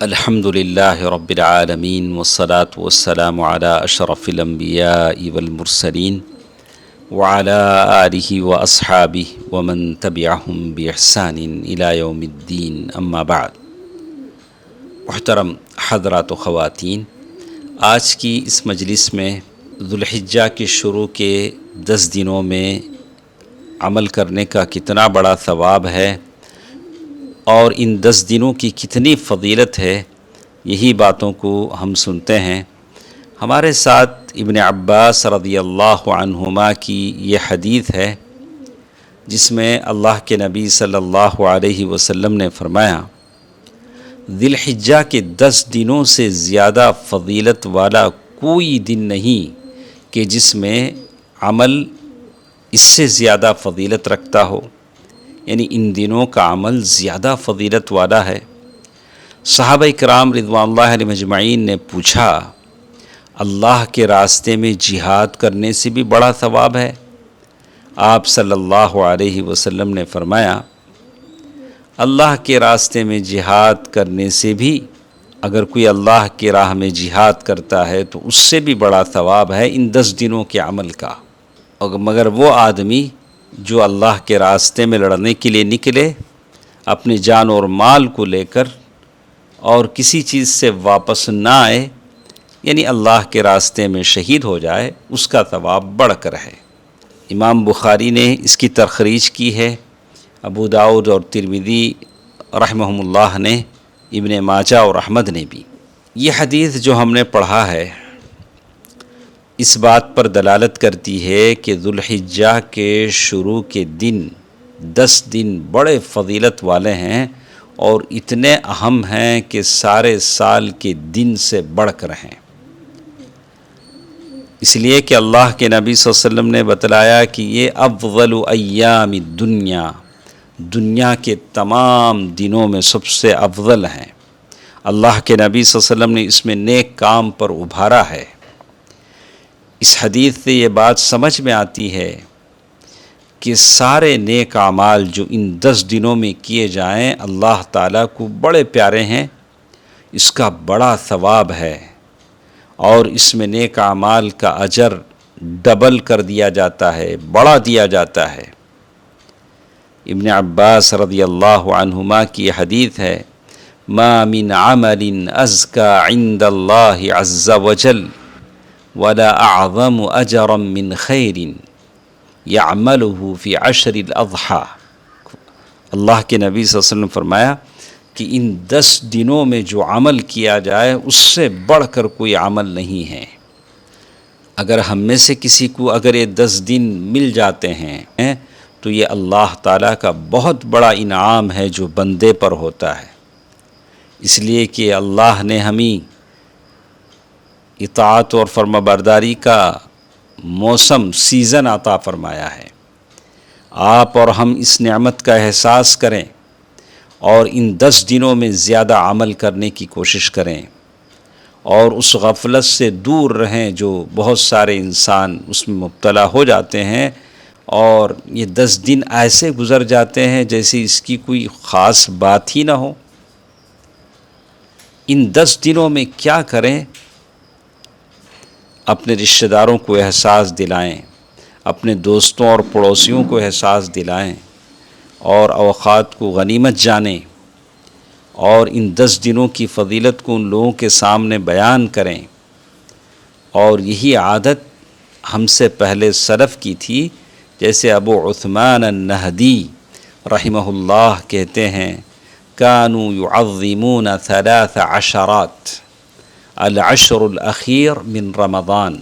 الحمد للہ رب العالمین والصلاة والسلام علی اشرف الانبیاء والمرسلین وعلی آلہ واصحابہ ومن تبعہم بإحسان الی یوم الدین، اما بعد۔ محترم حضرات و خواتین، آج کی اس مجلس میں ذوالحجہ کے شروع کے 10 دنوں میں عمل کرنے کا کتنا بڑا ثواب ہے اور ان 10 دنوں کی کتنی فضیلت ہے، یہی باتوں کو ہم سنتے ہیں۔ ہمارے ساتھ ابن عباس رضی اللہ عنہما کی یہ حدیث ہے جس میں اللہ کے نبی صلی اللہ علیہ وسلم نے فرمایا، ذی الحجہ کے 10 دنوں سے زیادہ فضیلت والا کوئی دن نہیں کہ جس میں عمل اس سے زیادہ فضیلت رکھتا ہو، یعنی ان دنوں کا عمل زیادہ فضیلت والا ہے۔ صحابہ کرام رضوان اللہ علیہم اجمعین نے پوچھا، اللہ کے راستے میں جہاد کرنے سے بھی بڑا ثواب ہے؟ آپ صلی اللہ علیہ وسلم نے فرمایا، اللہ کے راستے میں جہاد کرنے سے بھی، اگر کوئی اللہ کی راہ میں جہاد کرتا ہے تو اس سے بھی بڑا ثواب ہے ان 10 دنوں کے عمل کا۔ مگر وہ آدمی جو اللہ کے راستے میں لڑنے کے لیے نکلے، اپنی جان اور مال کو لے کر اور کسی چیز سے واپس نہ آئے، یعنی اللہ کے راستے میں شہید ہو جائے، اس کا ثواب بڑھ کر ہے۔ امام بخاری نے اس کی تخریج کی ہے، ابو داؤد اور ترمذی رحمہم اللہ نے، ابن ماجہ اور احمد نے بھی۔ یہ حدیث جو ہم نے پڑھا ہے اس بات پر دلالت کرتی ہے کہ ذوالحجہ کے شروع کے دن 10 دن بڑے فضیلت والے ہیں اور اتنے اہم ہیں کہ سارے سال کے دن سے بڑھ کر ہیں، اس لیے کہ اللہ کے نبی صلی اللہ علیہ وسلم نے بتلایا کہ یہ افضل ایام الدنیا، دنیا کے تمام دنوں میں سب سے افضل ہیں۔ اللہ کے نبی صلی اللہ علیہ وسلم نے اس میں نیک کام پر ابھارا ہے۔ اس حدیث سے یہ بات سمجھ میں آتی ہے کہ سارے نیک اعمال جو ان 10 دنوں میں کیے جائیں اللہ تعالیٰ کو بڑے پیارے ہیں، اس کا بڑا ثواب ہے اور اس میں نیک اعمال کا اجر ڈبل کر دیا جاتا ہے، بڑھا دیا جاتا ہے۔ ابن عباس رضی اللہ عنہما کی حدیث ہے، ما من عمل ازکا عند اللہ عز وجل ولا اعظم اجرا من خیر یعملہ فی 10 الاضحیٰ۔ اللہ کے نبی صلی اللہ علیہ وسلم نے فرمایا کہ ان 10 دنوں میں جو عمل کیا جائے اس سے بڑھ کر کوئی عمل نہیں ہے۔ اگر ہم میں سے کسی کو اگر یہ 10 دن مل جاتے ہیں تو یہ اللہ تعالیٰ کا بہت بڑا انعام ہے جو بندے پر ہوتا ہے، اس لیے کہ اللہ نے ہمیں اطاعت اور فرمانبرداری کا موسم، سیزن عطا فرمایا ہے۔ آپ اور ہم اس نعمت کا احساس کریں اور ان 10 دنوں میں زیادہ عمل کرنے کی کوشش کریں اور اس غفلت سے دور رہیں جو بہت سارے انسان اس میں مبتلا ہو جاتے ہیں، اور یہ 10 دن ایسے گزر جاتے ہیں جیسے اس کی کوئی خاص بات ہی نہ ہو۔ ان 10 دنوں میں کیا کریں؟ اپنے رشتہ داروں کو احساس دلائیں، اپنے دوستوں اور پڑوسیوں کو احساس دلائیں اور اوقات کو غنیمت جانیں اور ان 10 دنوں کی فضیلت کو ان لوگوں کے سامنے بیان کریں۔ اور یہی عادت ہم سے پہلے سلف کی تھی، جیسے ابو عثمان النہدی رحمہ اللہ کہتے ہیں، کانوا یعظمون 3 عشرات، العشر الاخیر من رمضان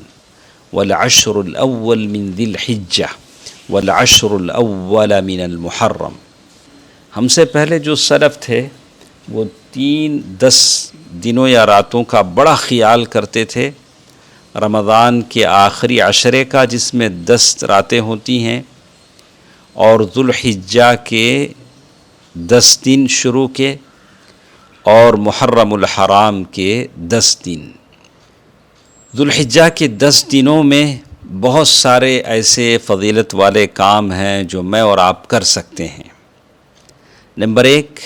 والعشر الاول من ذی الحجہ والعشر الاول من المحرم۔ ہم سے پہلے جو سلف تھے وہ 10 دنوں یا راتوں کا بڑا خیال کرتے تھے، رمضان کے آخری عشرے کا جس میں 10 راتیں ہوتی ہیں، اور ذوالحجہ کے 10 دن شروع کے، اور محرم الحرام کے 10 دن۔ ذوالحجہ کے 10 دنوں میں بہت سارے ایسے فضیلت والے کام ہیں جو میں اور آپ کر سکتے ہیں۔ نمبر 1،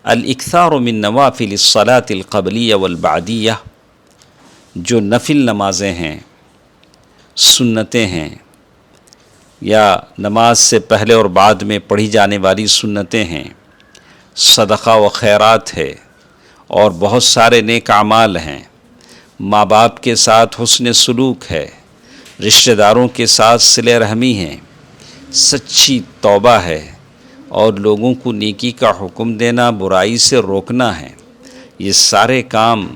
الاکثار من نوافل الصلاۃ القبلیہ والبعدیہ، جو نفل نمازیں ہیں، سنتیں ہیں، یا نماز سے پہلے اور بعد میں پڑھی جانے والی سنتیں ہیں، صدقہ و خیرات ہے، اور بہت سارے نیک اعمال ہیں، ماں باپ کے ساتھ حسن سلوک ہے، رشتہ داروں کے ساتھ صلہ رحمی ہے، سچی توبہ ہے، اور لوگوں کو نیکی کا حکم دینا، برائی سے روکنا ہے، یہ سارے کام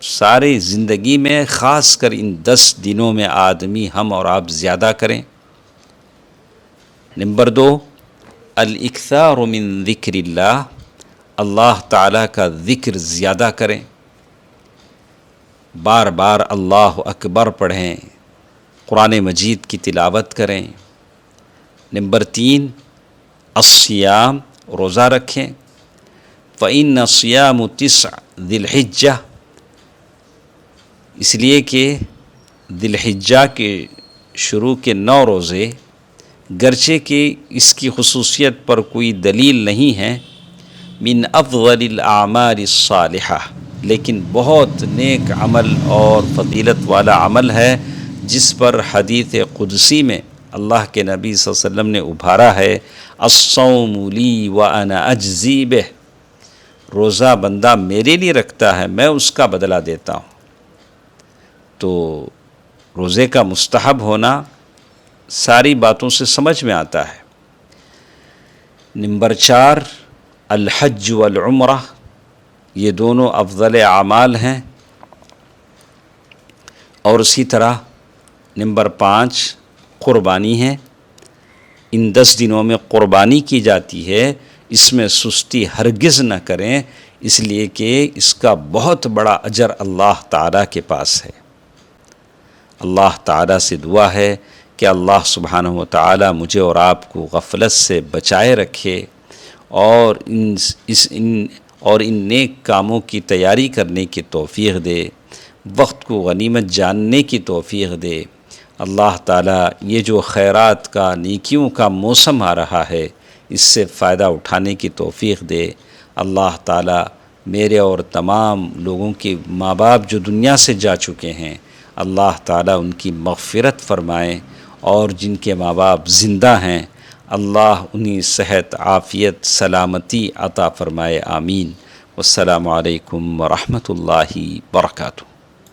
ساری زندگی میں، خاص کر ان 10 دنوں میں آدمی ہم اور آپ زیادہ کریں۔ نمبر 2، الاکثار من ذکر اللہ، اللہ تعالیٰ کا ذکر زیادہ کریں، بار بار اللہ اکبر پڑھیں، قرآن مجید کی تلاوت کریں۔ نمبر 3، الصیام، روزہ رکھیں، فإن صیام 9 ذی الحجہ، اس لیے کہ ذی الحجہ کے شروع کے 9 روزے، گرچہ کہ اس کی خصوصیت پر کوئی دلیل نہیں ہے، من افضل الاعمال الصالحہ، لیکن بہت نیک عمل اور فضیلت والا عمل ہے، جس پر حدیث قدسی میں اللہ کے نبی صلی اللہ علیہ وسلم نے ابھارا ہے، الصوم لی وانا اجزی بہ، روزہ بندہ میرے لیے رکھتا ہے، میں اس کا بدلہ دیتا ہوں۔ تو روزے کا مستحب ہونا ساری باتوں سے سمجھ میں آتا ہے۔ نمبر 4، الحج والعمرہ، یہ دونوں افضل اعمال ہیں، اور اسی طرح نمبر 5 قربانی ہے، ان 10 دنوں میں قربانی کی جاتی ہے، اس میں سستی ہرگز نہ کریں، اس لیے کہ اس کا بہت بڑا اجر اللہ تعالیٰ کے پاس ہے۔ اللہ تعالیٰ سے دعا ہے کہ اللہ سبحانہ و تعالیٰ مجھے اور آپ کو غفلت سے بچائے رکھے، اور ان نیک کاموں کی تیاری کرنے کی توفیق دے، وقت کو غنیمت جاننے کی توفیق دے۔ اللہ تعالیٰ یہ جو خیرات کا، نیکیوں کا موسم آ رہا ہے، اس سے فائدہ اٹھانے کی توفیق دے۔ اللہ تعالیٰ میرے اور تمام لوگوں کے ماں باپ جو دنیا سے جا چکے ہیں، اللہ تعالیٰ ان کی مغفرت فرمائے، اور جن کے ماں باپ زندہ ہیں، اللہ انہیں صحت، عافیت، سلامتی عطا فرمائے، آمین۔ والسلام علیکم ورحمۃ اللہ وبرکاتہ۔